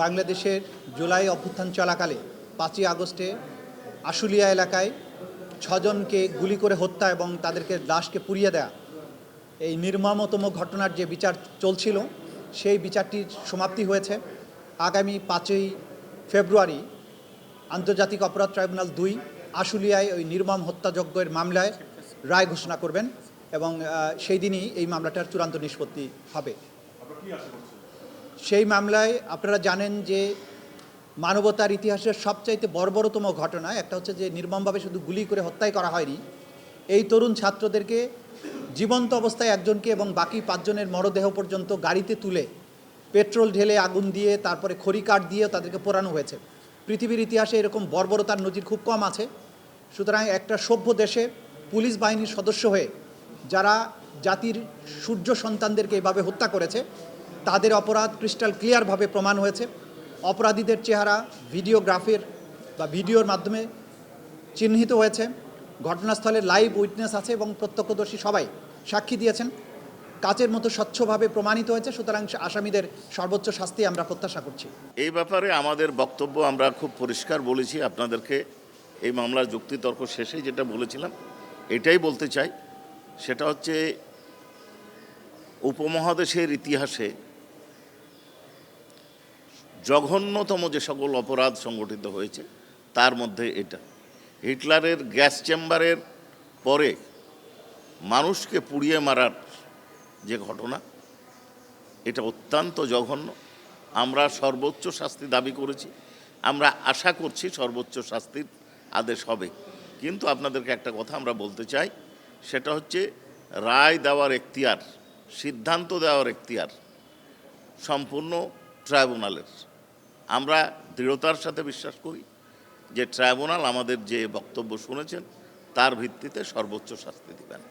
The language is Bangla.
বাংলাদেশের জুলাই অভ্যুত্থান চলাকালে 5ই আগস্টে আশুলিয়া এলাকায় 6 জনকে গুলি করে হত্যা এবং তাদেরকে লাশকে পুড়িয়ে দেয়া, এই নির্মমতম ঘটনার যে বিচার চলছিল সেই বিচারটির সমাপ্তি হয়েছে। আগামী 5ই ফেব্রুয়ারি আন্তর্জাতিক অপরাধ ট্রাইব্যুনাল 2 আশুলিয়ায় ওই নির্মম হত্যাযজ্ঞের মামলায় রায় ঘোষণা করবেন এবং সেই দিনই এই মামলাটার চূড়ান্ত নিষ্পত্তি হবে। সেই মামলায় আপনারা জানেন যে মানবতার ইতিহাসের সবচাইতে বর্বরতম ঘটনা একটা হচ্ছে যে নির্মমভাবে শুধু গুলি করে হত্যাই করা হয়নি, এই তরুণ ছাত্রদেরকে জীবন্ত অবস্থায় একজনকে এবং বাকি 5 জনের মরদেহ পর্যন্ত গাড়িতে তুলে পেট্রোল ঢেলে আগুন দিয়ে তারপরে খড়ি কাঠ দিয়ে তাদেরকে পোড়ানো হয়েছে। পৃথিবীর ইতিহাসে এরকম বর্বরতার নজির খুব কম আছে। সুতরাং একটা সভ্য দেশে পুলিশ বাহিনীর সদস্য হয়ে যারা জাতির সূর্য সন্তানদেরকে এভাবে হত্যা করেছে তাদের অপরাধ ক্রিস্টাল ক্লিয়ারভাবে প্রমাণ হয়েছে। অপরাধীদের চেহারা ভিডিওগ্রাফির বা ভিডিওর মাধ্যমে চিহ্নিত হয়েছে। ঘটনাস্থলে লাইভ উইটনেস আছে এবং প্রত্যক্ষদর্শী সবাই সাক্ষী দিয়েছেন। কাচের মতো স্বচ্ছভাবে প্রমাণিত হয়েছে। সুতরাং আসামিদের সর্বোচ্চ শাস্তি আমরা প্রত্যাশা করছি। এই ব্যাপারে আমাদের বক্তব্য আমরা খুব পরিষ্কার বলেছি আপনাদেরকে। এই মামলার যুক্তিতর্ক শেষে যেটা বলেছিলাম এটাই বলতে চাই, সেটা হচ্ছে উপমহাদেশের ইতিহাসে জঘন্যতম যে সকল অপরাধ সংগঠিত হয়েছে তার মধ্যে এটা। হিটলারের গ্যাস চেম্বারের পরে মানুষকে পুড়িয়ে মারার যে ঘটনা, এটা অত্যন্ত জঘন্য। আমরা সর্বোচ্চ শাস্তি দাবি করেছি, আমরা আশা করছি সর্বোচ্চ শাস্তির আদেশ হবে। কিন্তু আপনাদেরকে একটা কথা আমরা বলতে চাই, সেটা হচ্ছে রায় দেওয়ার এখতিয়ার, সিদ্ধান্ত দেওয়ার এখতিয়ার সম্পূর্ণ ট্রাইব্যুনালের। আমরা দৃঢ়তার সাথে বিশ্বাস করি যে ট্রাইব্যুনাল আমাদের যে বক্তব্য শুনেছেন তার ভিত্তিতে সর্বোচ্চ শাস্তি দেবেন।